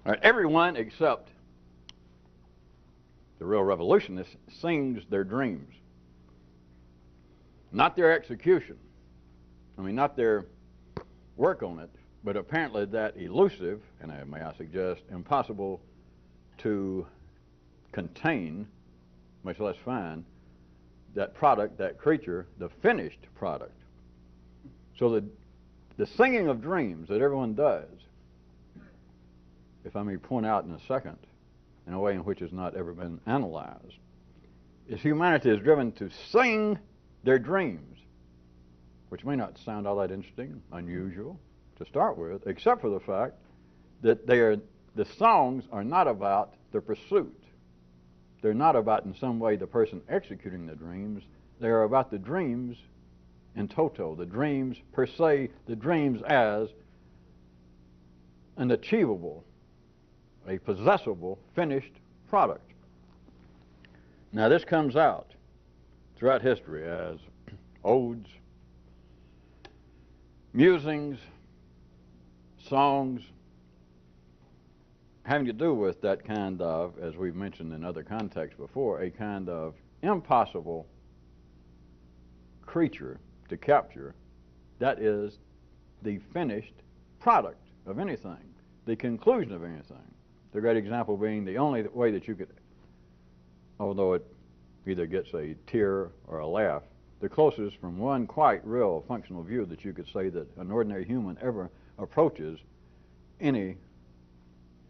All right, everyone except the real revolutionists sings their dreams, not their execution. I mean, not their work on it, but apparently that elusive, and may I suggest, impossible to contain, much less find, that product, that creature, the finished product. So the singing of dreams that everyone does, if I may point out in a second, in a way in which has not ever been analyzed, is humanity is driven to sing their dreams, which may not sound all that interesting, unusual to start with, except for the fact that the songs are not about the pursuit. They're not about in some way the person executing the dreams. They are about the dreams in toto, the dreams per se, the dreams as an achievable, a possessable, finished product. Now this comes out throughout history as odes, musings, songs, having to do with that kind of, as we've mentioned in other contexts before, a kind of impossible creature to capture that is the finished product of anything, the conclusion of anything. The great example being the only way that you could, although it either gets a tear or a laugh, the closest from one quite real functional view that you could say that an ordinary human ever approaches any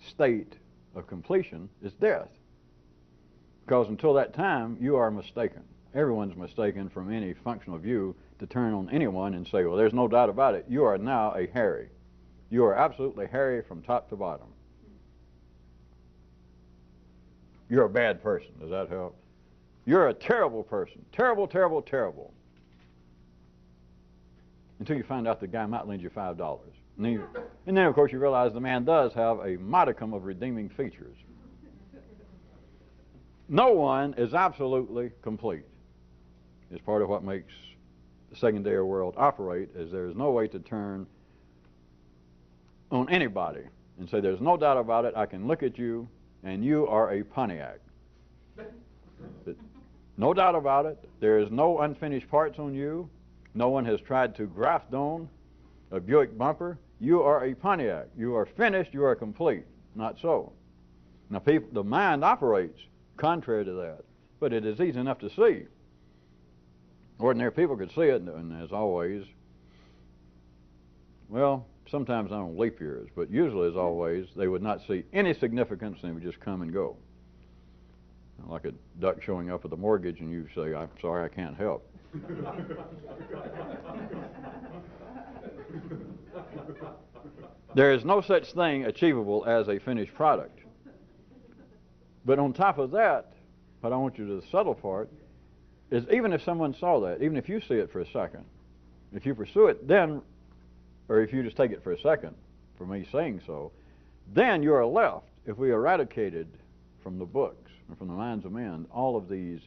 state of completion is death. Because until that time, you are mistaken. Everyone's mistaken from any functional view to turn on anyone and say, well, there's no doubt about it, you are now a Harry. You are absolutely Harry from top to bottom. You're a bad person. Does that help? You're a terrible person. Terrible, terrible, terrible. Until you find out the guy might lend you $5. And then, of course, you realize the man does have a modicum of redeeming features. No one is absolutely complete. It's part of what makes the secondary world operate, is there is no way to turn on anybody and say, there's no doubt about it, I can look at you, and you are a Pontiac. No doubt about it. There is no unfinished parts on you. No one has tried to graft on a Buick bumper. You are a Pontiac. You are finished. You are complete. Not so. Now, the mind operates contrary to that, but it is easy enough to see. Ordinary people could see it, and as always, well, sometimes on leap years, but usually, as always, they would not see any significance, and they would just come and go. Like a duck showing up at the mortgage, and you say, I'm sorry, I can't help. There is no such thing achievable as a finished product. But on top of that, what I want you to the subtle part is, even if someone saw that, even if you see it for a second, if you pursue it, then, or if you just take it for a second, for me saying so, then you are left, if we eradicated from the books and from the minds of men all of these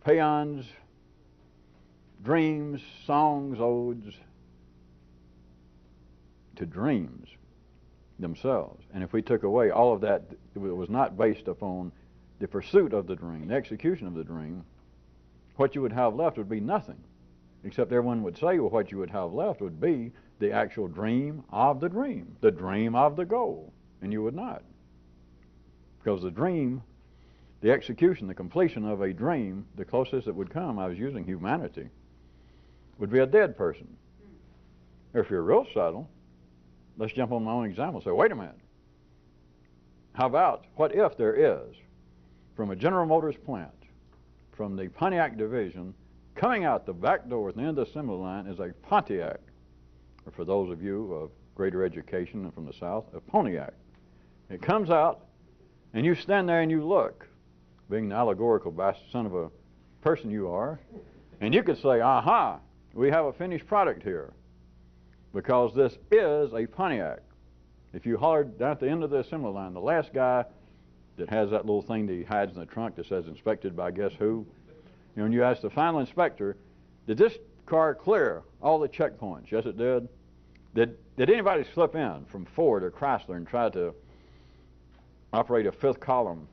paeans, dreams, songs, odes to dreams themselves. And if we took away all of that, it was not based upon the pursuit of the dream, the execution of the dream, what you would have left would be nothing. Except everyone would say, well, what you would have left would be the actual dream of the dream of the goal. And you would not. Because the dream, the execution, the completion of a dream, the closest it would come, I was using humanity, would be a dead person. Or if you're real subtle, let's jump on my own example and say, wait a minute. How about, what if there is, from a General Motors plant, from the Pontiac division, coming out the back door at the end of the assembly line is a Pontiac, or for those of you of greater education and from the South, a Pontiac. It comes out, and you stand there and you look, being the allegorical son of a person you are, and you could say, aha, we have a finished product here, because this is a Pontiac. If you hollered down at the end of the assembly line, the last guy that has that little thing that he hides in the trunk that says inspected by guess who, and you ask the final inspector, did this car clear all the checkpoints? Yes, it did. Did anybody slip in from Ford or Chrysler and try to operate a fifth column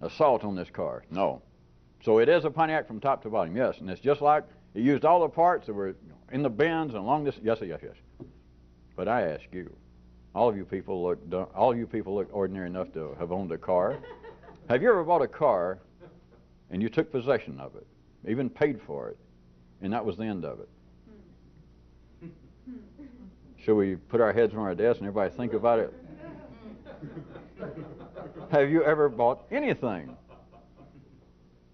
assault on this car? No. So it is a Pontiac from top to bottom, yes. And it's just like it used all the parts that were in the bins and along this. Yes, yes, yes. But I ask you, all of you people look ordinary enough to have owned a car. Have you ever bought a car and you took possession of it, even paid for it, and that was the end of it? Should we put our heads on our desk and everybody think about it? Have you ever bought anything?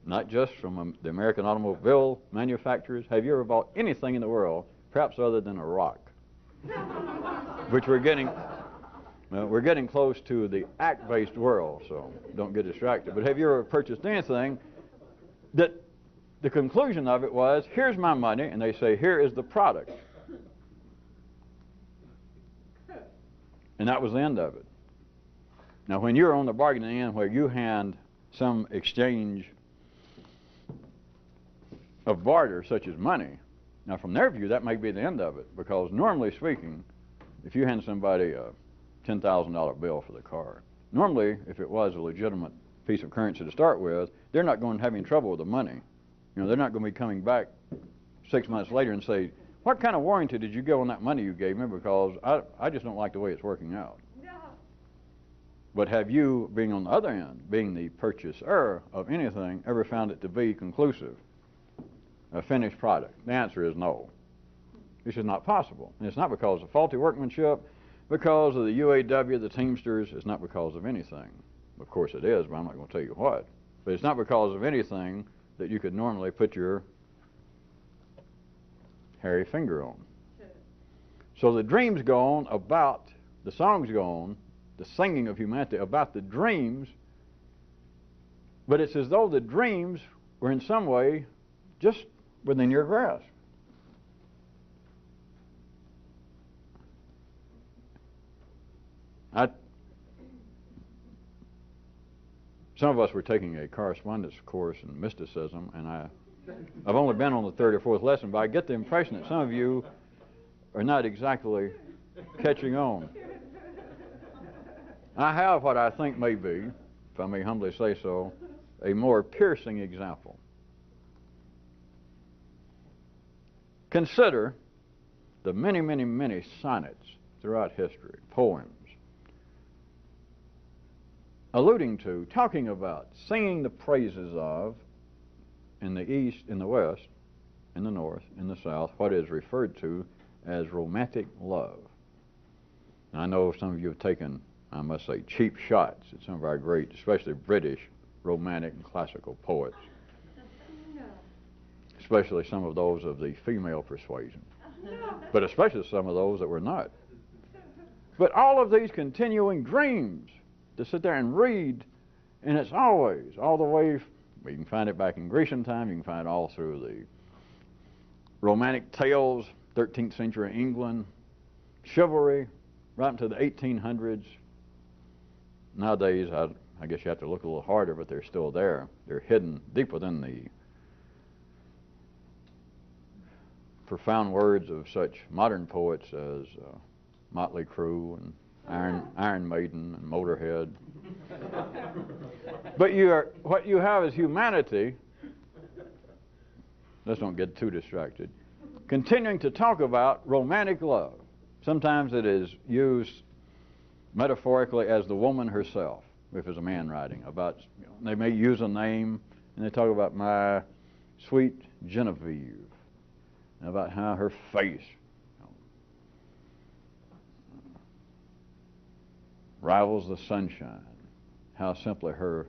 Not just from the American automobile manufacturers. Have you ever bought anything in the world, perhaps other than a rock? Which we're getting close to the act-based world, so don't get distracted. But have you ever purchased anything that the conclusion of it was, here's my money, and they say, here is the product. And that was the end of it. Now, when you're on the bargaining end where you hand some exchange of barter, such as money, now from their view, that may be the end of it, because normally speaking, if you hand somebody a $10,000 bill for the car, normally, if it was a legitimate piece of currency to start with, they're not going to have any trouble with the money. You know, they're not going to be coming back 6 months later and say, what kind of warranty did you give on that money you gave me, because I just don't like the way it's working out. No. But have you, being on the other end, being the purchaser of anything, ever found it to be conclusive, a finished product? The answer is no. This is not possible. And it's not because of faulty workmanship, because of the UAW, the Teamsters. It's not because of anything. Of course it is, but I'm not going to tell you what. But it's not because of anything that you could normally put your hairy finger on. So the dreams go on about, the songs go on, the singing of humanity about the dreams, but it's as though the dreams were in some way just within your grasp. Some of us were taking a correspondence course in mysticism, and I've only been on the third or fourth lesson, but I get the impression that some of you are not exactly catching on. I have what I think may be, if I may humbly say so, a more piercing example. Consider the many, many, many sonnets throughout history, poems, alluding to, talking about, singing the praises of, in the East, in the West, in the North, in the South, what is referred to as romantic love. Now, I know some of you have taken, I must say, cheap shots at some of our great, especially British, romantic and classical poets, especially some of those of the female persuasion, but especially some of those that were not. But all of these continuing dreams to sit there and read, and it's always, all the way, you can find it back in Grecian time, you can find it all through the romantic tales, 13th century England, chivalry, right into the 1800s. Nowadays, I guess you have to look a little harder, but they're still there. They're hidden deep within the profound words of such modern poets as Motley Crue and Iron Maiden and Motorhead. But what you have is humanity, let's don't get too distracted, continuing to talk about romantic love. Sometimes it is used metaphorically as the woman herself, if it's a man writing about, they may use a name, and they talk about my sweet Genevieve, and about how her face rivals the sunshine, how simply her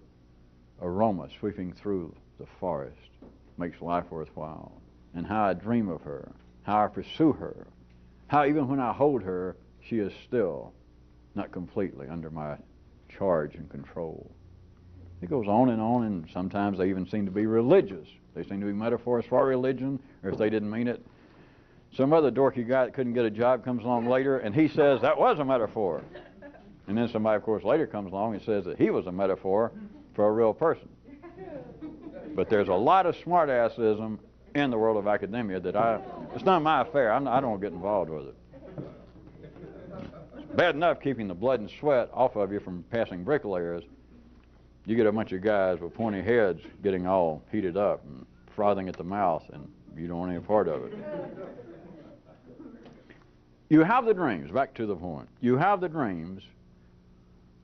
aroma sweeping through the forest makes life worthwhile, and how I dream of her, how I pursue her, how even when I hold her, she is still not completely under my charge and control. It goes on, and sometimes they even seem to be religious. They seem to be metaphors for religion, or if they didn't mean it, some other dorky guy that couldn't get a job comes along later, and he says that was a metaphor. And then somebody, of course, later comes along and says that he was a metaphor for a real person. But there's a lot of smart-assism in the world of academia that it's not my affair. I don't want to get involved with it. bad enough keeping the blood and sweat off of you from passing bricklayers. You get a bunch of guys with pointy heads getting all heated up and frothing at the mouth, and you don't want any part of it. You have the dreams, back to the point. You have the dreams,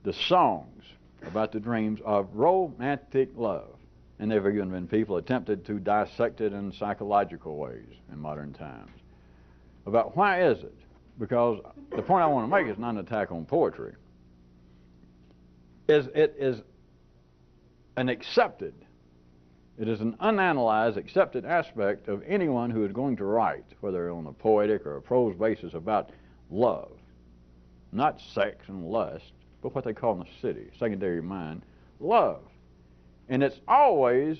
the songs about the dreams of romantic love. And there have even been people attempted to dissect it in psychological ways in modern times. About why is it? Because the point I want to make is not an attack on poetry. It is an accepted, it is an unanalyzed, accepted aspect of anyone who is going to write, whether on a poetic or a prose basis, about love. Not sex and lust, but what they call in the city, secondary mind, love. And it's always,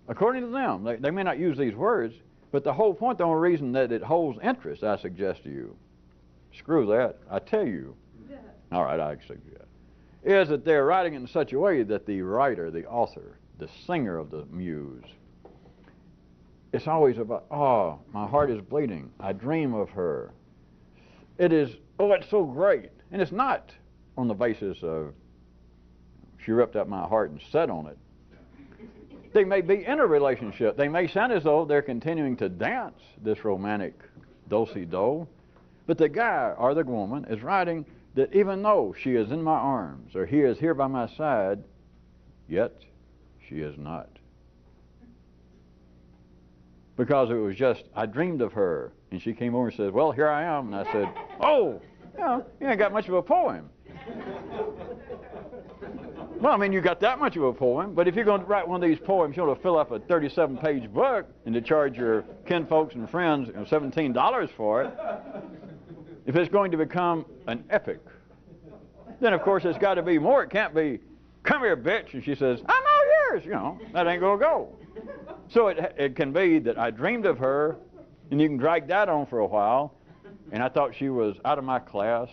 according to them, they may not use these words, but the whole point, the only reason that it holds interest, I suggest to you, screw that, I tell you, all right, I accept that, is that they're writing in such a way that the writer, the author, the singer of the muse, it's always about, oh, my heart is bleeding, I dream of her. It is, oh, it's so great. And it's not on the basis of, she ripped up my heart and sat on it. They may be in a relationship. They may sound as though they're continuing to dance this romantic do-si-do, but the guy or the woman is writing that even though she is in my arms or he is here by my side, yet she is not. Because it was just, I dreamed of her, and she came over and said, well, here I am. And I said, oh, you ain't got much of a poem. Well, I mean, you got that much of a poem, but if you're going to write one of these poems, you want to fill up a 37-page book and to charge your kinfolks and friends $17 for it, if it's going to become an epic, then of course it's got to be more. It can't be, come here, bitch, and she says, I'm all yours, that ain't going to go. So it can be that I dreamed of her, and you can drag that on for a while, and I thought she was out of my class.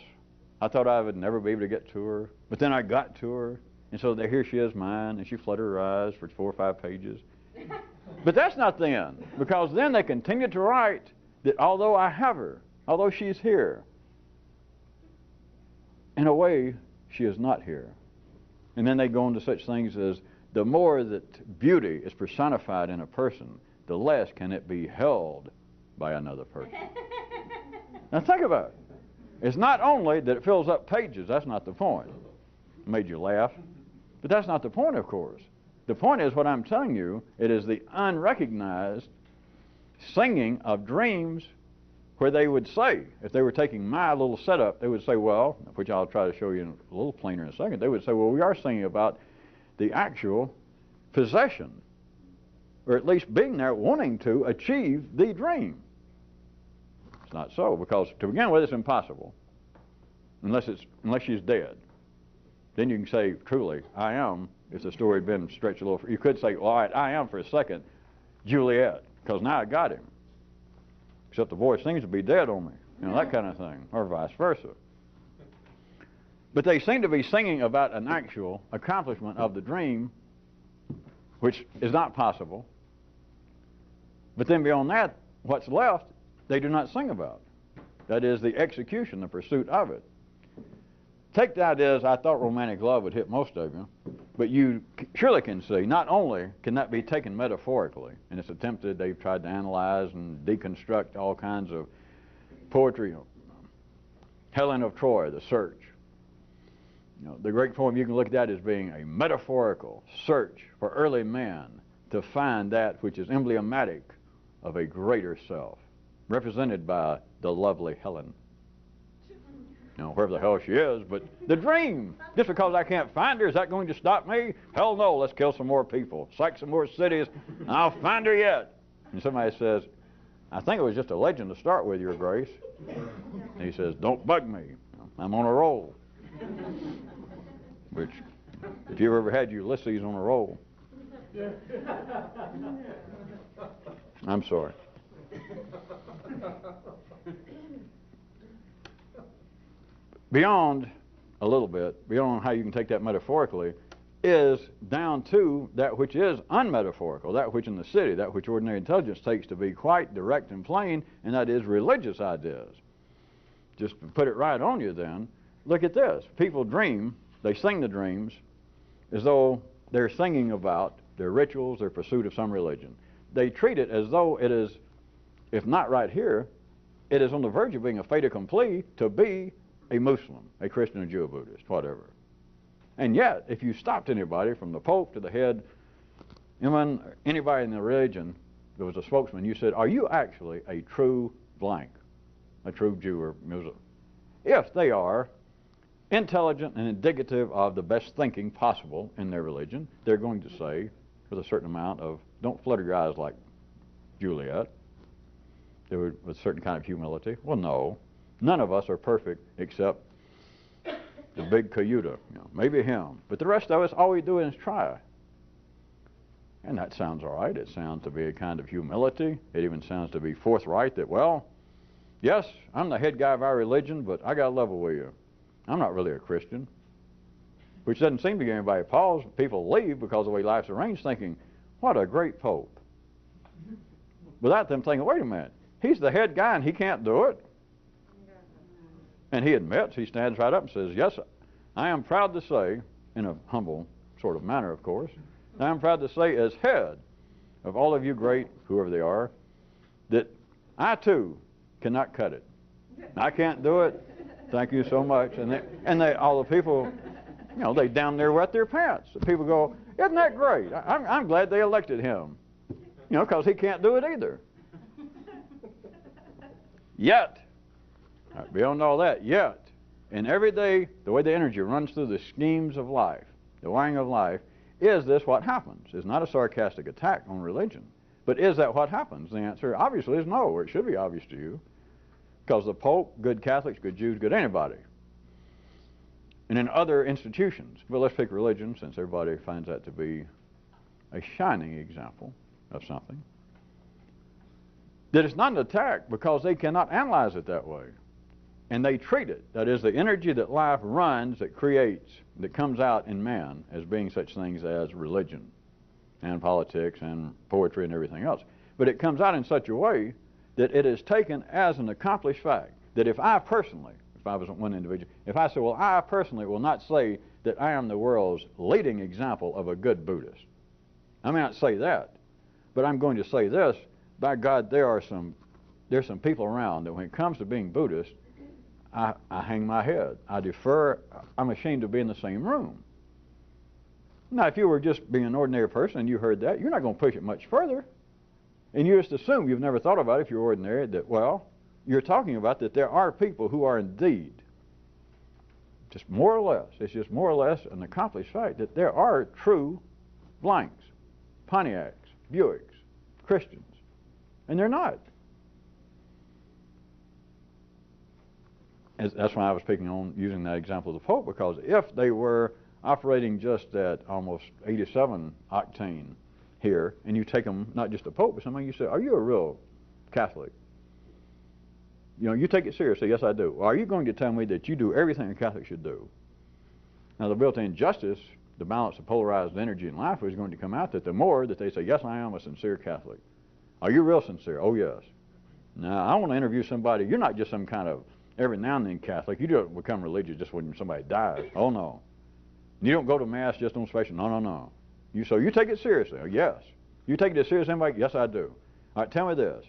I thought I would never be able to get to her, but then I got to her. And so here she is mine, and she fluttered her eyes for 4 or 5 pages. But that's not the end, because then they continue to write that although I have her, although she's here, in a way, she is not here. And then they go into such things as the more that beauty is personified in a person, the less can it be held by another person. Now think about it. It's not only that it fills up pages, that's not the point. It made you laugh. But that's not the point, of course. The point is what I'm telling you, it is the unrecognized singing of dreams where they would say, if they were taking my little setup, they would say, well, which I'll try to show you a little plainer in a second, they would say, well, we are singing about the actual possession, or at least being there wanting to achieve the dream. It's not so, because to begin with, it's impossible, unless she's dead. Then you can say, truly, I am, if the story had been stretched a little. You could say, all right, I am for a second Juliet, because now I got him. Except the boy seems to be dead on me, that kind of thing, or vice versa. But they seem to be singing about an actual accomplishment of the dream, which is not possible. But then beyond that, what's left, they do not sing about. That is the execution, the pursuit of it. Take that as I thought romantic love would hit most of you, but you surely can see not only can that be taken metaphorically, and it's attempted, they've tried to analyze and deconstruct all kinds of poetry. Helen of Troy, The Search. The great poem, you can look at that as being a metaphorical search for early men to find that which is emblematic of a greater self, represented by the lovely Helen. Wherever the hell she is, but the dream, just because I can't find her, is that going to stop me? Hell no, let's kill some more people, sack some more cities, and I'll find her yet. And somebody says, I think it was just a legend to start with, Your Grace. And he says, don't bug me, I'm on a roll. Which, if you ever had Ulysses on a roll, I'm sorry. Beyond a little bit, beyond how you can take that metaphorically, is down to that which is unmetaphorical, that which in the city, that which ordinary intelligence takes to be quite direct and plain, and that is religious ideas. Just to put it right on you then, look at this. People dream, they sing the dreams as though they're singing about their rituals, their pursuit of some religion. They treat it as though it is, if not right here, it is on the verge of being a fait accompli to be a Muslim, a Christian, a Jew, a Buddhist, whatever. And yet, if you stopped anybody from the Pope to the head, anybody in the religion, there was a spokesman, you said, are you actually a true blank, a true Jew or Muslim? If they are intelligent and indicative of the best thinking possible in their religion, they're going to say, with a certain amount of, don't flutter your eyes like Juliet, with a certain kind of humility. Well, no, none of us are perfect except the big Cayuta, maybe him. But the rest of us, all we do is try. And that sounds all right. It sounds to be a kind of humility. It even sounds to be forthright that, well, yes, I'm the head guy of our religion, but I got to level with you. I'm not really a Christian. Which doesn't seem to give anybody pause. People leave because of the way life's arranged thinking, what a great Pope. Without them thinking, wait a minute, he's the head guy and he can't do it. And he admits, he stands right up and says, yes, I am proud to say, in a humble sort of manner, of course, I am proud to say as head of all of you great, whoever they are, that I too cannot cut it. I can't do it. Thank you so much. And all the people, they down there wet their pants. The people go, isn't that great? I'm glad they elected him. Because he can't do it either. Yet, beyond all that, yet, in every day, the way the energy runs through the schemes of life, the wiring of life, is this what happens? It's not a sarcastic attack on religion. But is that what happens? The answer obviously is no, or it should be obvious to you. Because the Pope, good Catholics, good Jews, good anybody. And in other institutions, well, let's pick religion since everybody finds that to be a shining example of something. That it's not an attack because they cannot analyze it that way. And they treat it, that is the energy that life runs, that creates, that comes out in man as being such things as religion and politics and poetry and everything else. But it comes out in such a way that it is taken as an accomplished fact. That if I personally, if I was one individual, if I say, well, I personally will not say that I am the world's leading example of a good Buddhist. I may not say that, but I'm going to say this, by God, there's some people around that when it comes to being Buddhist, I hang my head. I defer. I'm ashamed to be in the same room. Now, if you were just being an ordinary person and you heard that, you're not going to push it much further. And you just assume, you've never thought about it if you're ordinary, that, well, you're talking about that there are people who are indeed, just more or less, it's just more or less an accomplished fact that there are true blanks, Pontiacs, Buicks, Christians, and they're not. That's why I was picking on using that example of the Pope, because if they were operating just at almost 87 octane here, and you take them, not just a Pope, but somebody, you say, are you a real Catholic? You take it seriously. Yes, I do. Well, are you going to tell me that you do everything a Catholic should do? Now, the built-in justice, the balance of polarized energy in life is going to come out that the more that they say, yes, I am a sincere Catholic. Are you real sincere? Oh, yes. Now, I want to interview somebody. You're not just some kind of every now and then Catholic. You don't become religious just when somebody dies. Oh, no. You don't go to Mass just on special. No, no, no. So you take it seriously. Oh, yes. You take it as serious as anybody? Yes, I do. All right, tell me this.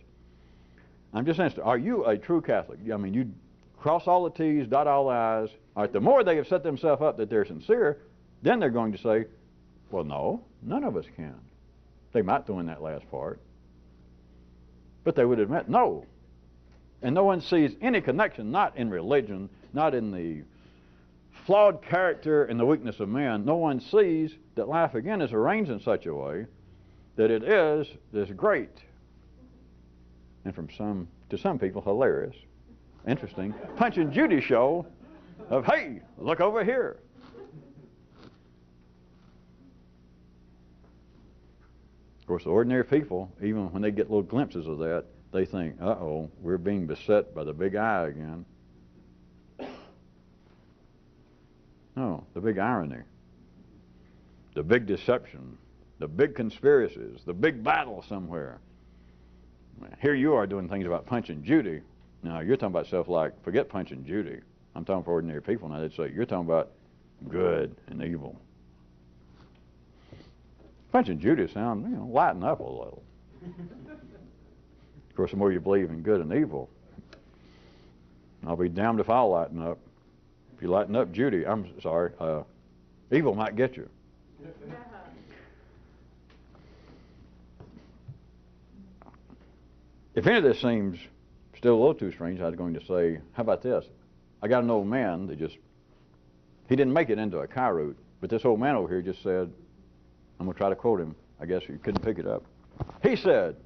I'm just interested. Are you a true Catholic? I mean, you cross all the T's, dot all the I's. All right, the more they have set themselves up that they're sincere, then they're going to say, well, no, none of us can. They might throw in that last part. But they would admit, no. And no one sees any connection, not in religion, not in the flawed character and the weakness of man. No one sees that life, again, is arranged in such a way that it is this great, and to some people, hilarious, interesting, Punch and Judy show of, hey, look over here. Of course, the ordinary people, even when they get little glimpses of that, they think, uh-oh, we're being beset by the big eye again. No, the big irony, the big deception, the big conspiracies, the big battle somewhere. Here you are doing things about Punch and Judy. Now, you're talking about stuff like, forget Punch and Judy. I'm talking for ordinary people now. They'd say, you're talking about good and evil. Punch and Judy sound, lighten up a little. Of course, the more you believe in good and evil, I'll be damned if I'll lighten up. If you lighten up Judy, I'm sorry, evil might get you. If any of this seems still a little too strange, I was going to say, how about this? I got an old man that he didn't make it into a Kyroot, but this old man over here just said, I'm going to try to quote him. I guess you couldn't pick it up. He said,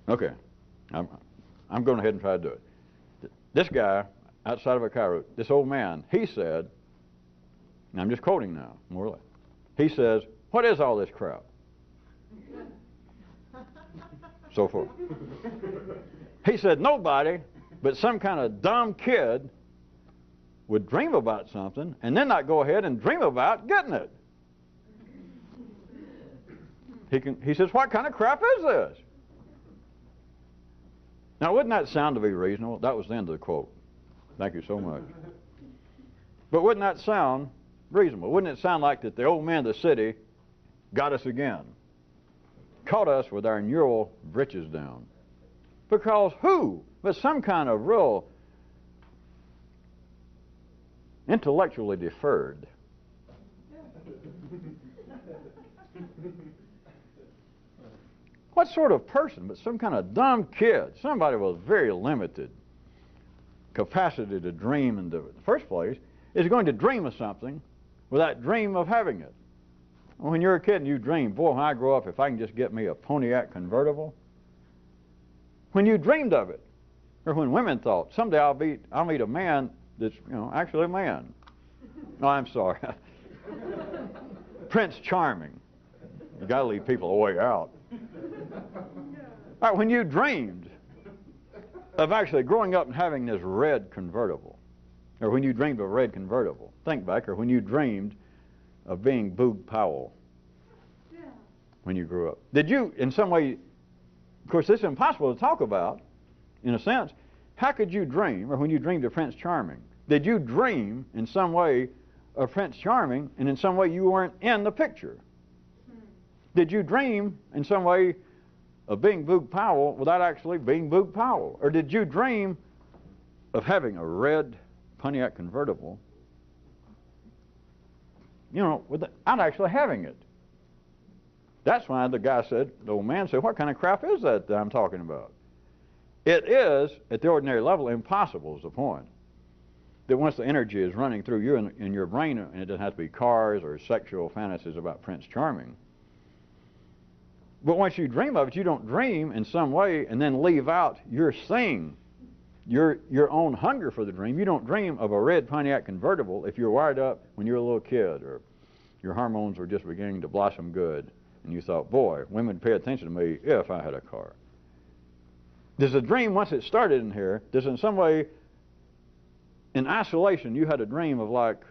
okay, I'm going ahead and try to do it. This guy, outside of a Kyroots, this old man, he said, and I'm just quoting now, more or less, he says, what is all this crap? So forth. He said, nobody but some kind of dumb kid would dream about something and then not go ahead and dream about getting it. He says, what kind of crap is this? Now, wouldn't that sound to be reasonable? That was the end of the quote. Thank you so much. But wouldn't that sound reasonable? Wouldn't it sound like that the old man of the city got us again? Caught us with our neural britches down. Because who but some kind of real intellectually deferred what sort of person but some kind of dumb kid, somebody with very limited capacity to dream in the first place, is going to dream of something without dream of having it? When you're a kid and you dream, boy, when I grow up, if I can just get me a Pontiac convertible. When you dreamed of it, or when women thought, someday I'll meet a man that's, actually a man. No, I'm sorry. Prince Charming. You got to leave people a way out. All right, when you dreamed of actually growing up and having this red convertible, or when you dreamed of a red convertible, think back, or when you dreamed of being Boog Powell when you grew up. Did you, in some way, of course, this is impossible to talk about, in a sense. How could you dream, or when you dreamed of Prince Charming, did you dream in some way of Prince Charming, and in some way you weren't in the picture? Did you dream in some way of being Boog Powell without actually being Boog Powell? Or did you dream of having a red Pontiac convertible, without actually having it? That's why the guy said, the old man said, what kind of crap is that I'm talking about? It is, at the ordinary level, impossible is the point. That once the energy is running through you in your brain, and it doesn't have to be cars or sexual fantasies about Prince Charming. But once you dream of it, you don't dream in some way and then leave out your thing, your own hunger for the dream. You don't dream of a red Pontiac convertible if you're wired up when you're a little kid, or your hormones were just beginning to blossom good, and you thought, boy, women would pay attention to me if I had a car. Does the dream, once it started in here, does in some way, in isolation, you had a dream of like,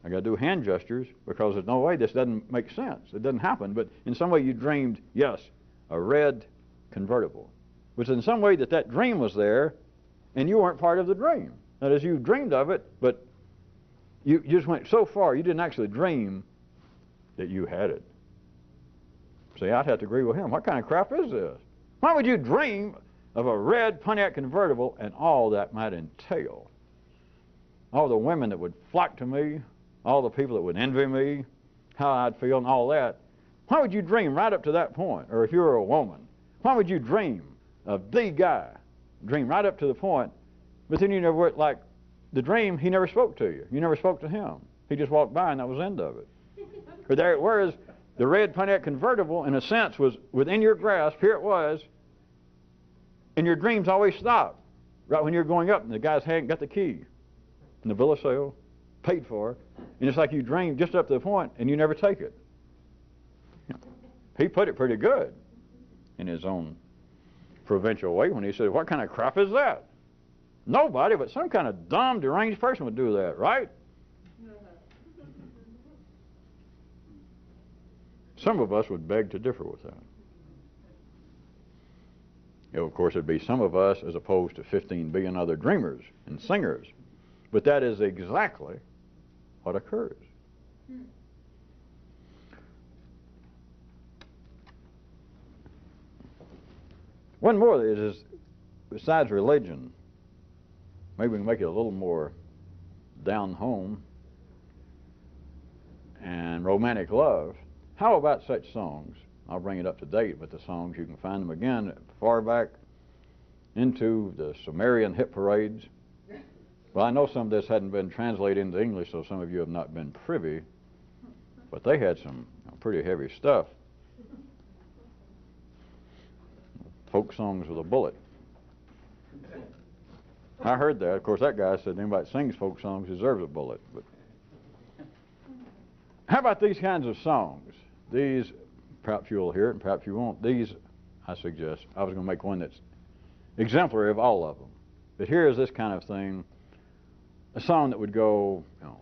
I got to do hand gestures because there's no way this doesn't make sense. It doesn't happen. But in some way you dreamed, yes, a red convertible. Which in some way that dream was there and you weren't part of the dream. That is, you dreamed of it, but you just went so far you didn't actually dream that you had it. See, I'd have to agree with him. What kind of crap is this? Why would you dream of a red Pontiac convertible and all that might entail? All the women that would flock to me, all the people that would envy me, how I'd feel and all that. Why would you dream right up to that point? Or if you were a woman, why would you dream of the guy? Dream right up to the point, but then you never, like the dream, he never spoke to you. You never spoke to him. He just walked by and that was the end of it. Or there, whereas the red Pontiac convertible, in a sense, was within your grasp. Here it was, and your dreams always stop right when you're going up and the guy's hadn't got the key and the bill of sale paid for, and it's like you dream just up to the point and you never take it. He put it pretty good in his own provincial way when he said, what kind of crap is that? Nobody but some kind of dumb, deranged person would do that, right? Some of us would beg to differ with that. Of course, it'd be some of us as opposed to 15 billion other dreamers and singers. But that is exactly what occurs. One more is, besides religion, maybe we can make it a little more down home and romantic love. How about such songs? I'll bring it up to date with the songs. You can find them again far back into the Sumerian hit parades. Well, I know some of this hadn't been translated into English, so some of you have not been privy, but they had some pretty heavy stuff. Folk songs with a bullet. I heard that. Of course, that guy said anybody that sings folk songs deserves a bullet. But how about these kinds of songs? These, perhaps you'll hear it and perhaps you won't. These, I suggest, I was going to make one that's exemplary of all of them. But here is this kind of thing, a song that would go, you know,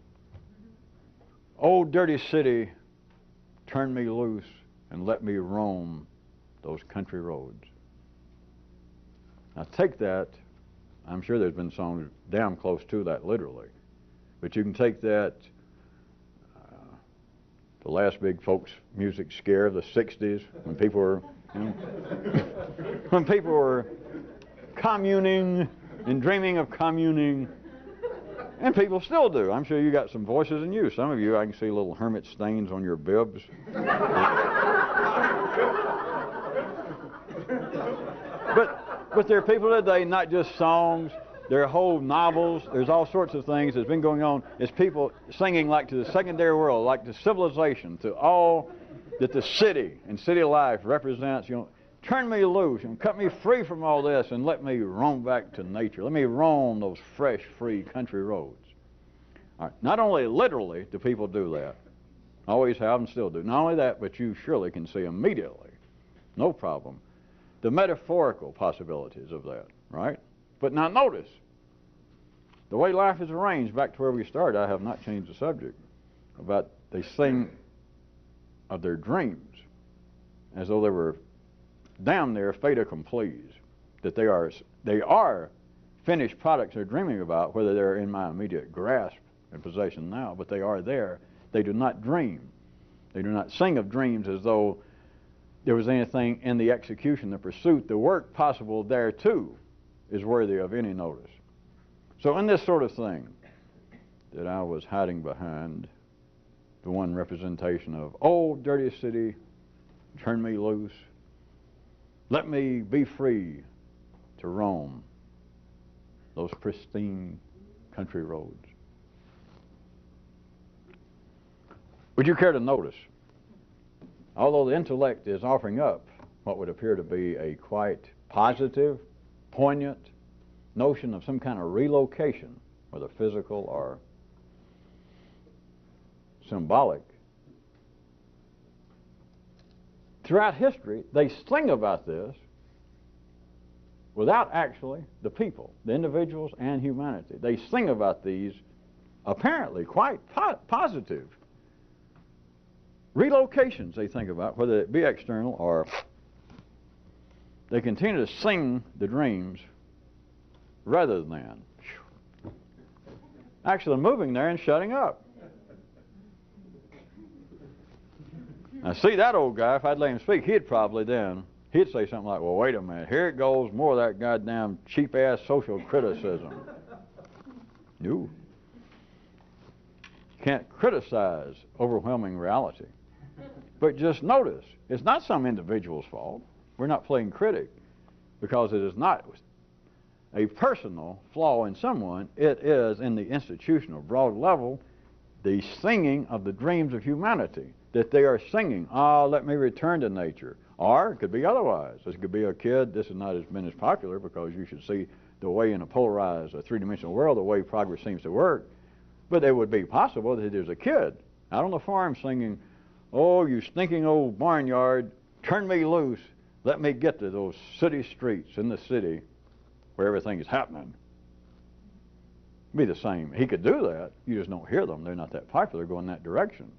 "Oh, dirty city, turn me loose and let me roam those country roads." Now take that, I'm sure there's been songs damn close to that literally, but you can take that, the last big folks music scare of the 60s, when people were, you know, when people were communing and dreaming of communing, and people still do. I'm sure you got some voices in you. Some of you, I can see little hermit stains on your bibs. But there are people today, not just songs, there are whole novels, there's all sorts of things that's been going on. It's people singing like to the secondary world, like to civilization, to all that the city and city life represents. You know, turn me loose and cut me free from all this and let me roam back to nature. Let me roam those fresh, free country roads. All right. Not only literally do people do that, always have and still do. Not only that, but you surely can see immediately, no problem, the metaphorical possibilities of that, right? But now notice, the way life is arranged, back to where we started, I have not changed the subject, about they sing of their dreams as though they were damn near fait accomplis, that they are finished products they're dreaming about, whether they're in my immediate grasp and possession now, but they are there. They do not dream. They do not sing of dreams as though there was anything in the execution, the pursuit, the work possible there too is worthy of any notice. So in this sort of thing that I was hiding behind, the one representation of, "Oh, dirty city, turn me loose, let me be free to roam those pristine country roads." Would you care to notice, although the intellect is offering up what would appear to be a quite positive, poignant notion of some kind of relocation, whether physical or symbolic, throughout history they sing about this without actually the people, the individuals and humanity. They sing about these apparently quite positive relocations they think about, whether it be external or they continue to sing the dreams rather than actually moving there and shutting up. Now see, that old guy, if I'd let him speak, he'd say something like, "Well, wait a minute, here it goes, more of that goddamn cheap-ass social criticism." No. Can't criticize overwhelming reality. But just notice, it's not some individual's fault. We're not playing critic, because it is not a personal flaw in someone. It is, in the institutional broad level, the singing of the dreams of humanity, that they are singing, let me return to nature. Or it could be otherwise. This could be a kid. This has not been as popular, because you should see the way in a polarized, three-dimensional world, the way progress seems to work. But it would be possible that there's a kid out on the farm singing, "Oh, you stinking old barnyard, turn me loose, let me get to those city streets in the city where everything is happening." It'd be the same. He could do that. You just don't hear them. They're not that popular going that direction.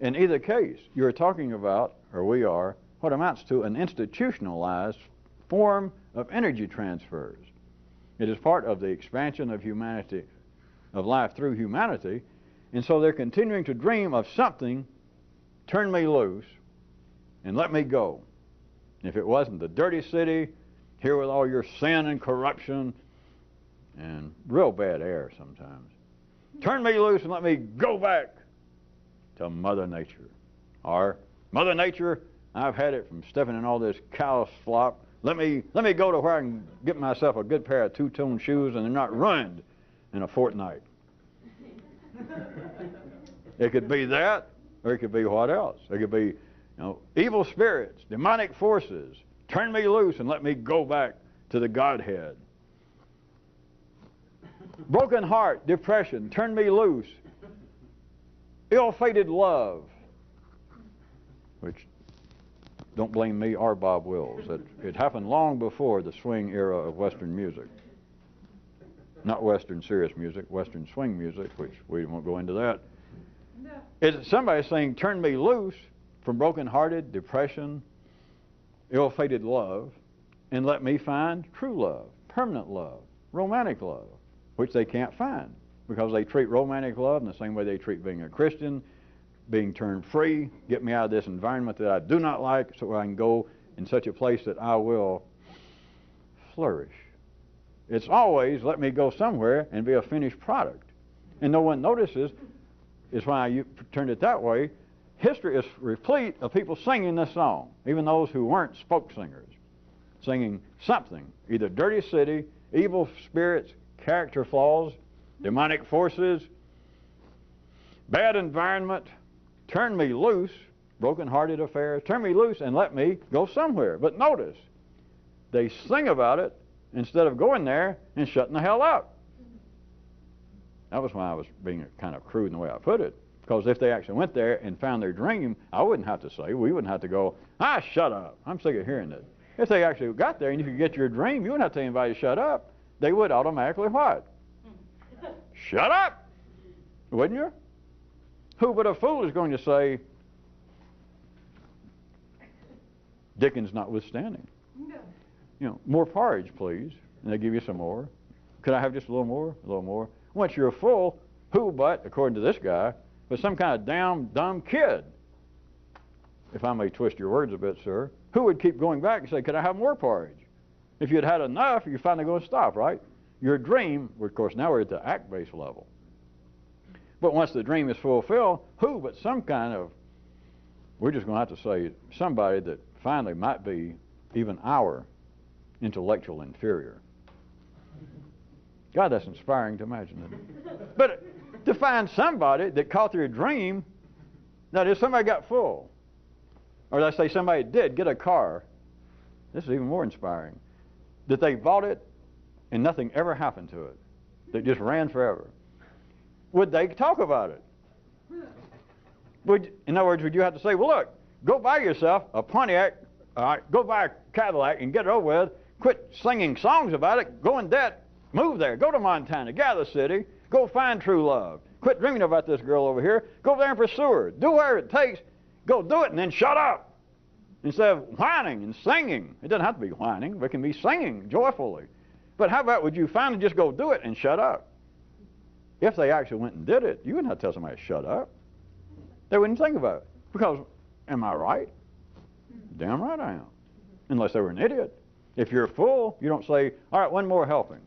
In either case, you're talking about, or we are, what amounts to an institutionalized form of energy transfers. It is part of the expansion of humanity, of life through humanity. And so they're continuing to dream of something, turn me loose and let me go. If it wasn't the dirty city, here with all your sin and corruption and real bad air sometimes. Turn me loose and let me go back to Mother Nature. Or, Mother Nature, I've had it from stepping in all this cow slop. Let me go to where I can get myself a good pair of two-tone shoes and they're not ruined in a fortnight. It could be that, or it could be what else? It could be, evil spirits, demonic forces. Turn me loose and let me go back to the Godhead. Broken heart, depression, turn me loose. Ill-fated love, which, don't blame me or Bob Wills. It happened long before the swing era of Western music. Not Western serious music, Western swing music, which we won't go into that. No. It's somebody saying, turn me loose from broken-hearted, depression, ill-fated love, and let me find true love, permanent love, romantic love, which they can't find because they treat romantic love in the same way they treat being a Christian, being turned free, get me out of this environment that I do not like so I can go in such a place that I will flourish. It's always let me go somewhere and be a finished product. And no one notices, is why you turned it that way. History is replete of people singing this song, even those who weren't spoke singers, singing something, either dirty city, evil spirits, character flaws, demonic forces, bad environment, turn me loose, broken-hearted affairs, turn me loose and let me go somewhere. But notice, they sing about it instead of going there and shutting the hell up. That was why I was being kind of crude in the way I put it. Because if they actually went there and found their dream, I wouldn't have to say, we wouldn't have to go, shut up. I'm sick of hearing it. If they actually got there and you could get your dream, you wouldn't have to tell anybody to shut up. They would automatically what? Shut up! Wouldn't you? Who but a fool is going to say, Dickens notwithstanding? No. More porridge, please. And they give you some more. Could I have just a little more? A little more. Once you're full, who but, according to this guy, was some kind of dumb kid, if I may twist your words a bit, sir, who would keep going back and say, could I have more porridge? If you'd had enough, you're finally going to stop, right? Your dream, of course, now we're at the act-based level. But once the dream is fulfilled, who but some kind of, we're just going to have to say, somebody that finally might be even our intellectual inferior. God, that's inspiring to imagine it. But to find somebody that caught their dream, that is, somebody got full. Or let's say somebody did get a car. This is even more inspiring. That they bought it and nothing ever happened to it. They just ran forever. Would they talk about it? In other words, would you have to say, well, look, go buy yourself a Pontiac, go buy a Cadillac and get it over with, quit singing songs about it, go in debt, move there, go to Montana, gather city, go find true love, quit dreaming about this girl over here, go there and pursue her, do whatever it takes, go do it and then shut up. Instead of whining and singing. It doesn't have to be whining, but it can be singing joyfully. But how about would you finally just go do it and shut up? If they actually went and did it, you wouldn't have to tell somebody to shut up. They wouldn't think about it. Because, am I right? Damn right I am. Unless they were an idiot. If you're full, you don't say, all right, one more helping.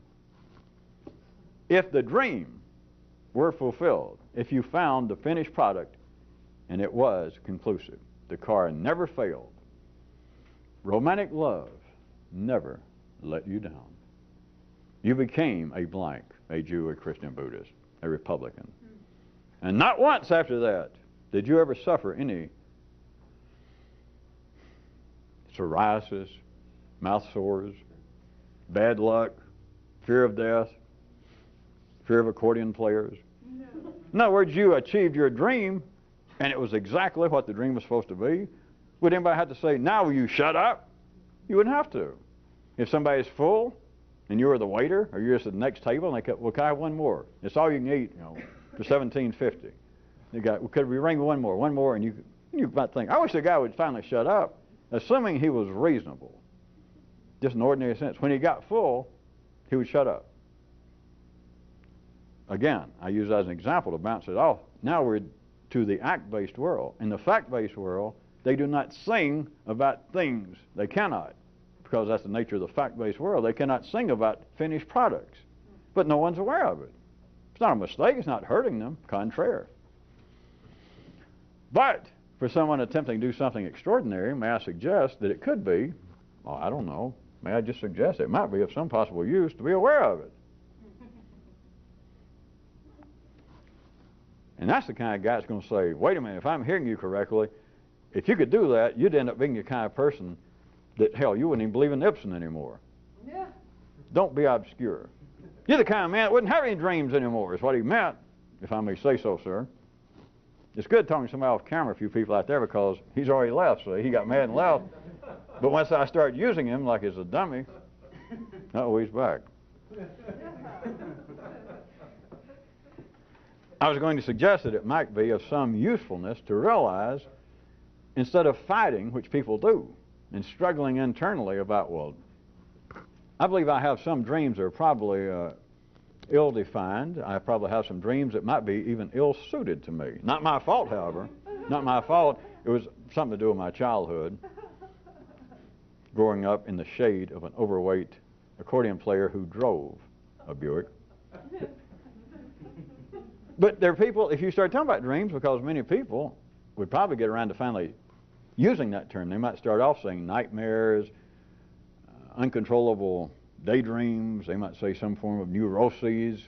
If the dream were fulfilled, if you found the finished product and it was conclusive, the car never failed, romantic love never let you down. You became a blank, a Jew, a Christian, Buddhist, a Republican. And not once after that did you ever suffer any psoriasis, mouth sores, bad luck, fear of death, fear of accordion players. No. In other words, you achieved your dream, and it was exactly what the dream was supposed to be. Would anybody have to say, now will you shut up? You wouldn't have to. If somebody's full, and you were the waiter, or you're just at the next table, and they go, well, can I have one more? It's all you can eat, for $17.50. They got, well, could we ring one more, and you might think, I wish the guy would finally shut up, assuming he was reasonable. just an ordinary sense. When he got full, he would shut up. Again, I use that as an example to bounce it off. Now we're to the act-based world. In the fact-based world, they do not sing about things. They cannot, because that's the nature of the fact-based world. They cannot sing about finished products. But no one's aware of it. It's not a mistake. It's not hurting them. Contrary. But for someone attempting to do something extraordinary, may I suggest that it could be, well, I don't know, may I just suggest it might be of some possible use to be aware of it. And that's the kind of guy that's going to say, wait a minute, if I'm hearing you correctly, if you could do that, you'd end up being the kind of person that, hell, you wouldn't even believe in Ibsen anymore. Yeah. Don't be obscure. You're the kind of man that wouldn't have any dreams anymore, is what he meant, if I may say so, sir. It's good talking to somebody off camera, a few people out there, because he's already left, so he got mad and left. But once I started using him like as a dummy, oh, he's back. I was going to suggest that it might be of some usefulness to realize, instead of fighting, which people do, and struggling internally about, well, I believe I have some dreams that are probably ill-defined. I probably have some dreams that might be even ill-suited to me. Not my fault, however. Not my fault. It was something to do with my childhood, growing up in the shade of an overweight accordion player who drove a Buick. But there are people, if you start talking about dreams, because many people would probably get around to finally using that term. They might start off saying nightmares, uncontrollable daydreams. They might say some form of neuroses,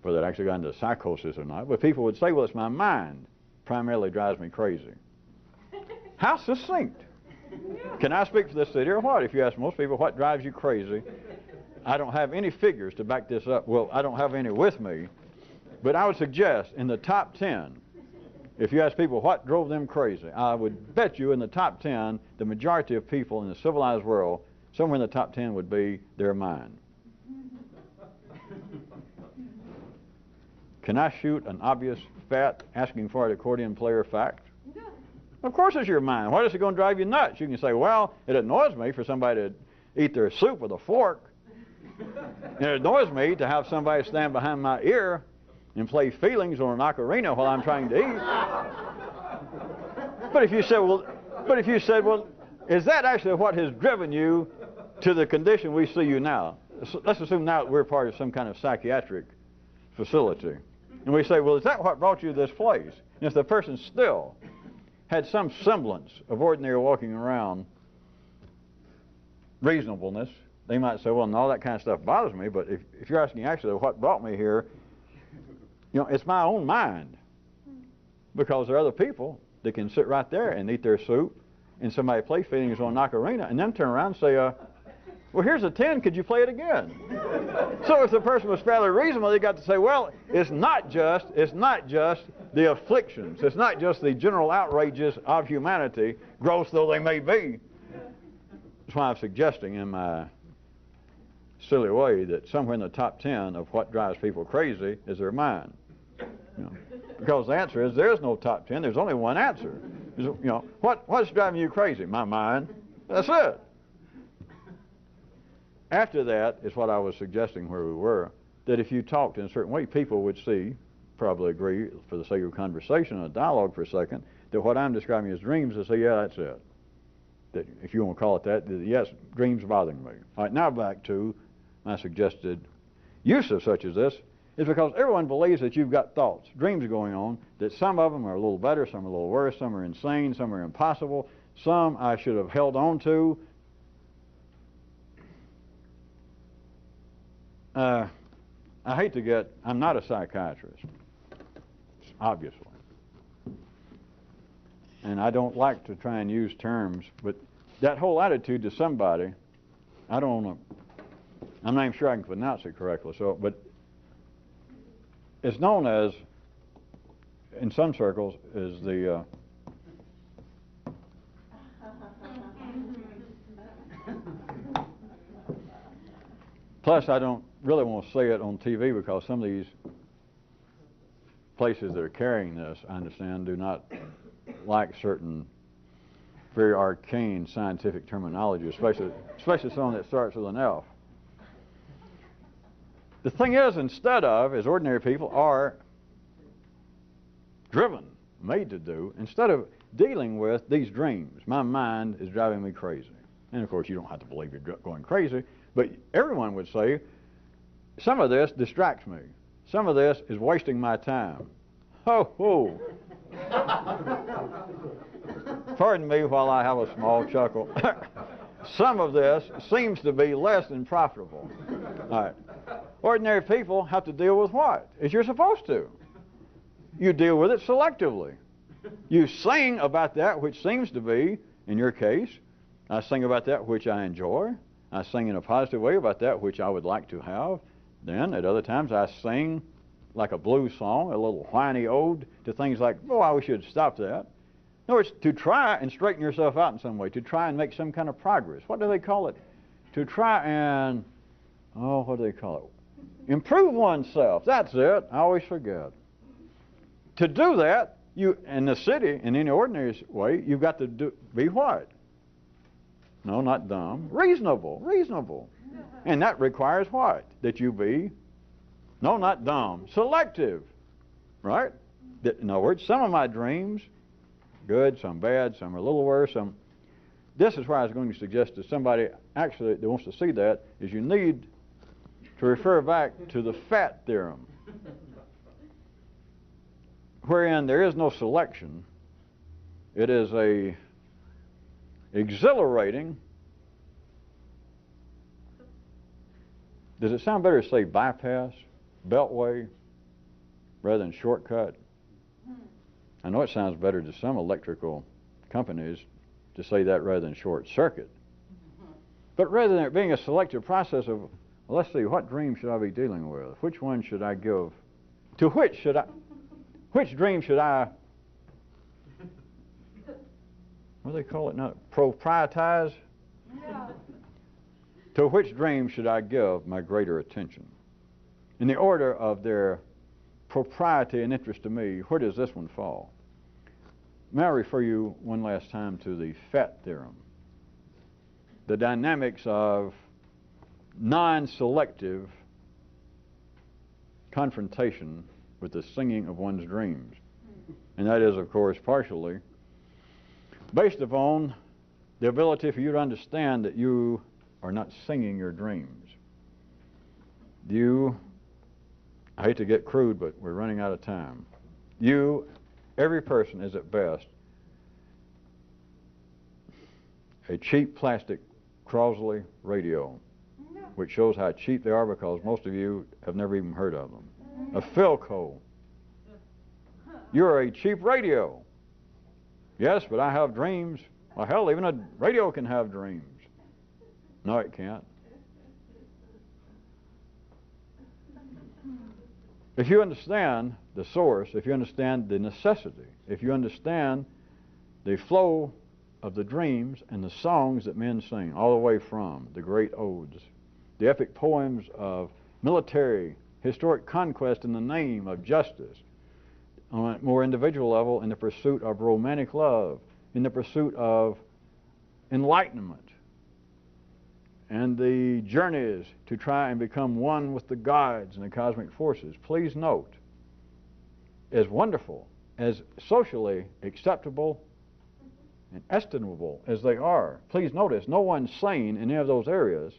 whether it actually got into psychosis or not. But people would say, well, it's my mind primarily drives me crazy. How succinct. Can I speak for this city or what? If you ask most people what drives you crazy, I don't have any figures to back this up. Well, I don't have any with me. But I would suggest in the top 10, if you ask people what drove them crazy, I would bet you in the top 10, the majority of people in the civilized world, somewhere in the top 10 would be their mind. Can I shoot an obvious, fat, asking for an accordion player fact? Yeah. Of course it's your mind. Why is it going to drive you nuts? You can say, well, it annoys me for somebody to eat their soup with a fork. And it annoys me to have somebody stand behind my ear and play feelings on an ocarina while I'm trying to eat. But if you said, well, is that actually what has driven you to the condition we see you now? Let's assume now that we're part of some kind of psychiatric facility. And we say, well, is that what brought you to this place? And if the person still had some semblance of ordinary walking around reasonableness, they might say, well, no, that kind of stuff bothers me. But if you're asking actually what brought me here, you know, it's my own mind. Because there are other people that can sit right there and eat their soup, and somebody play feelings on an ocarina, and then turn around and say, well, here's a 10, could you play it again? So if the person was fairly reasonable, they got to say, well, it's not just the afflictions. It's not just the general outrages of humanity, gross though they may be. That's why I'm suggesting in my silly way that somewhere in the top 10 of what drives people crazy is their mind. You know, because the answer is there's no top 10. There's only one answer. You know, what's driving you crazy? My mind. That's it. After that is what I was suggesting where we were, that if you talked in a certain way, people would see, probably agree for the sake of conversation and a dialogue for a second, that what I'm describing as dreams, they say, yeah, that's it. That if you want to call it that, yes, dreams bothering me. All right, now back to my suggested use of such as this, is because everyone believes that you've got thoughts, dreams going on, that some of them are a little better, some are a little worse, some are insane, some are impossible, some I should have held on to. I hate to get, I'm not a psychiatrist, obviously. And I don't like to try and use terms, but that whole attitude to somebody, I don't know, I'm not even sure I can pronounce it correctly, so, but it's known as, in some circles, is the, plus I don't really want to say it on TV because some of these places that are carrying this, I understand, do not like certain very arcane scientific terminology, especially something that starts with an F. The thing is, instead of, as ordinary people are driven, made to do, instead of dealing with these dreams, my mind is driving me crazy. And of course, you don't have to believe you're going crazy, but everyone would say, some of this distracts me. Some of this is wasting my time. Ho. Pardon me while I have a small chuckle. Some of this seems to be less than profitable. All right. Ordinary people have to deal with what? As you're supposed to. You deal with it selectively. You sing about that which seems to be, in your case, I sing about that which I enjoy. I sing in a positive way about that which I would like to have. Then, at other times, I sing like a blues song, a little whiny ode to things like, oh, we should stop that. In other words, to try and straighten yourself out in some way, to try and make some kind of progress. What do they call it? To try and, what do they call it? Improve oneself. That's it. I always forget. To do that, you in the city, in any ordinary way, you've got to be what? No, not dumb. Reasonable. And that requires what? That you be, no, not dumb, selective. Right? In other words, some of my dreams, good, some bad, some are a little worse, some. This is why I was going to suggest to somebody actually that wants to see that, is you need to refer back to the fat theorem, wherein there is no selection. It is a exhilarating, does it sound better to say bypass, beltway, rather than shortcut? I know it sounds better to some electrical companies to say that rather than short circuit. But rather than it being a selective process of, well, let's see, what dream should I be dealing with? Which one should I give? To which dream should I, what do they call it now? Proprietize? Yeah. To which dream should I give my greater attention? In the order of their propriety and interest to me, where does this one fall? May I refer you one last time to the fat theorem? The dynamics of non-selective confrontation with the singing of one's dreams. And that is, of course, partially based upon the ability for you to understand that you are not singing your dreams. I hate to get crude, but we're running out of time. Every person is at best a cheap plastic Crosley radio, which shows how cheap they are because most of you have never even heard of them. A Philco. You're a cheap radio. Yes, but I have dreams. Well, hell, even a radio can have dreams. No, it can't. If you understand the source, if you understand the necessity, if you understand the flow of the dreams and the songs that men sing, all the way from the great odes, the epic poems of military, historic conquest in the name of justice, on a more individual level, in the pursuit of romantic love, in the pursuit of enlightenment, and the journeys to try and become one with the gods and the cosmic forces. Please note, as wonderful, as socially acceptable and estimable as they are, please notice no one sane in any of those areas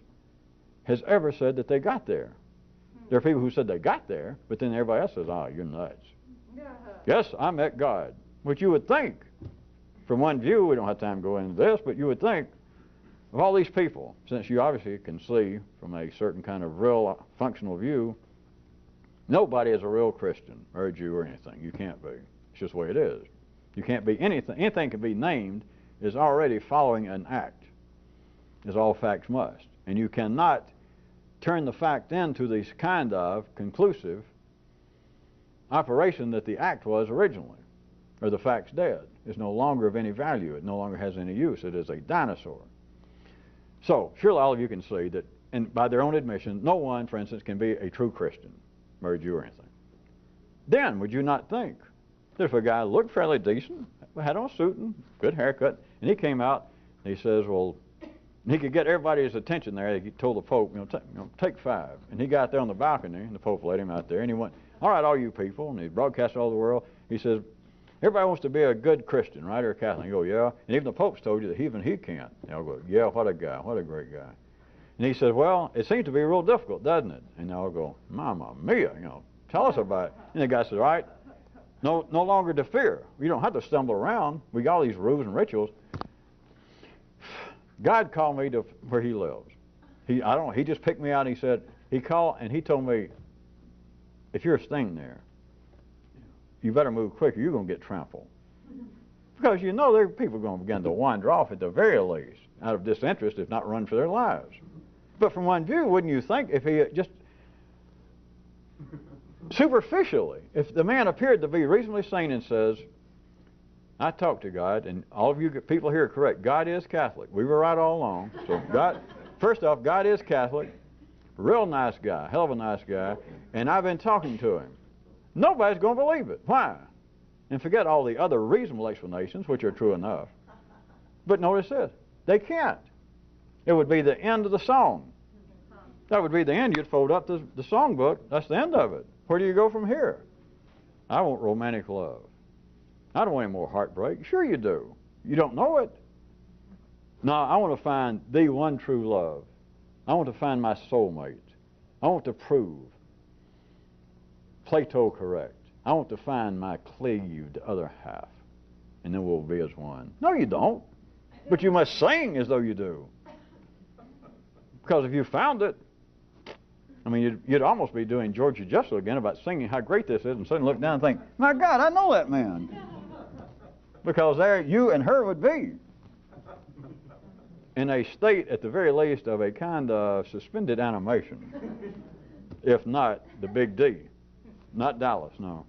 has ever said that they got there. There are people who said they got there, but then everybody else says, you're nuts. Yes, I met God. Which you would think, from one view, we don't have time to go into this, but you would think, of all these people, since you obviously can see from a certain kind of real functional view, nobody is a real Christian or a Jew or anything. You can't be. It's just the way it is. You can't be anything. Anything can be named is already following an act, as all facts must. And you cannot turn the fact into this kind of conclusive operation that the act was originally, or the fact's dead. It's no longer of any value. It no longer has any use. It is a dinosaur. So, surely all of you can see that, and by their own admission, no one, for instance, can be a true Christian, or a Jew or anything. Then, would you not think that if a guy looked fairly decent, had on a suit and good haircut, And he came out and he says, well, he could get everybody's attention there. He told the Pope, take 5. And he got there on the balcony, and the Pope let him out there, and he went, all right, all you people, and he broadcast all over the world. He says, everybody wants to be a good Christian, right, or a Catholic. You go, yeah. And even the Pope's told you that even he can't. And I'll go, yeah, what a guy, what a great guy. And he says, well, it seems to be real difficult, doesn't it? And I'll go, Mamma mia, tell us about it. And the guy says, all right, no longer to fear. You don't have to stumble around. We got all these rules and rituals. God called me to where he lives. He just picked me out and he said, he called and he told me, if you're staying there, you better move quicker, you're going to get trampled. Because there are people going to begin to wander off at the very least, out of disinterest, if not run for their lives. But from one view, wouldn't you think, if he just superficially, if the man appeared to be reasonably sane and says, I talked to God, and all of you people here are correct. God is Catholic. We were right all along. So God, first off, God is Catholic. Real nice guy, hell of a nice guy. And I've been talking to him. Nobody's going to believe it. Why? And forget all the other reasonable explanations, which are true enough. But notice this. They can't. It would be the end of the song. That would be the end. You'd fold up the songbook. That's the end of it. Where do you go from here? I want romantic love. I don't want any more heartbreak. Sure you do. You don't know it. No, I want to find the one true love. I want to find my soulmate. I want to prove Plato correct. I want to find my cleaved other half. And then we'll be as one. No, you don't. But you must sing as though you do. Because if you found it, I mean, you'd almost be doing Georgia Justo again about singing how great this is and suddenly look down and think, my God, I know that man. Because there you and her would be in a state, at the very least, of a kind of suspended animation, if not the big D. Not Dallas, no.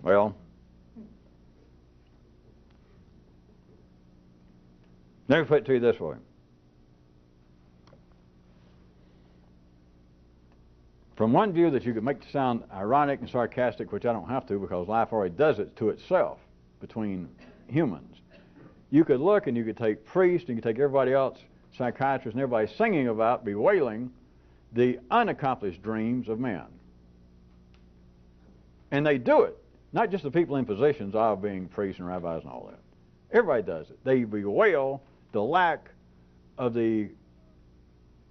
Well, let me put it to you this way. From one view that you could make it sound ironic and sarcastic, which I don't have to because life already does it to itself between humans, you could look and you could take priests and you could take everybody else, psychiatrists and everybody singing about, bewailing the unaccomplished dreams of man. And they do it. Not just the people in positions of being priests and rabbis and all that. Everybody does it. They bewail the lack of the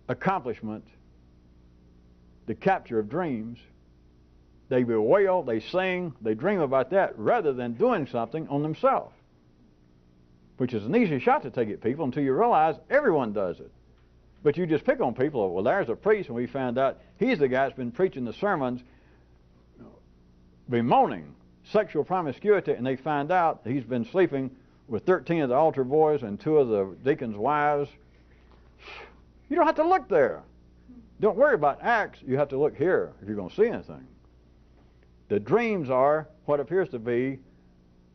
accomplishment, the capture of dreams. They bewail, they sing, they dream about that rather than doing something on themselves, which is an easy shot to take at people until you realize everyone does it. But you just pick on people. Well, there's a priest, and we found out he's the guy that's been preaching the sermons bemoaning sexual promiscuity, and they find out that he's been sleeping with 13 of the altar boys and 2 of the deacons' wives. You don't have to look there. Don't worry about Acts. You have to look here if you're going to see anything. The dreams are what appears to be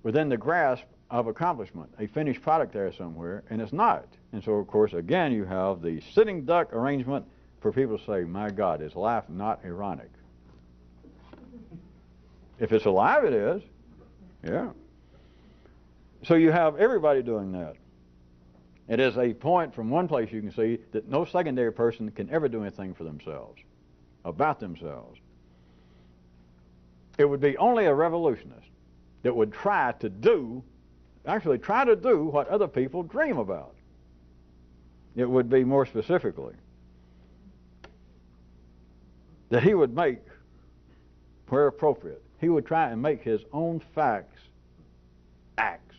within the grasp of accomplishment, a finished product there somewhere, and it's not. And so, of course, again, you have the sitting duck arrangement for people to say, my God, is life not ironic? If it's alive, it is. Yeah. So you have everybody doing that. It is a point from one place you can see that no secondary person can ever do anything for themselves, about themselves. It would be only a revolutionist that would try to do what other people dream about. It would be more specifically that he would make, where appropriate, he would try and make his own facts acts.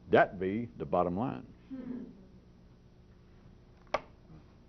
That be the bottom line.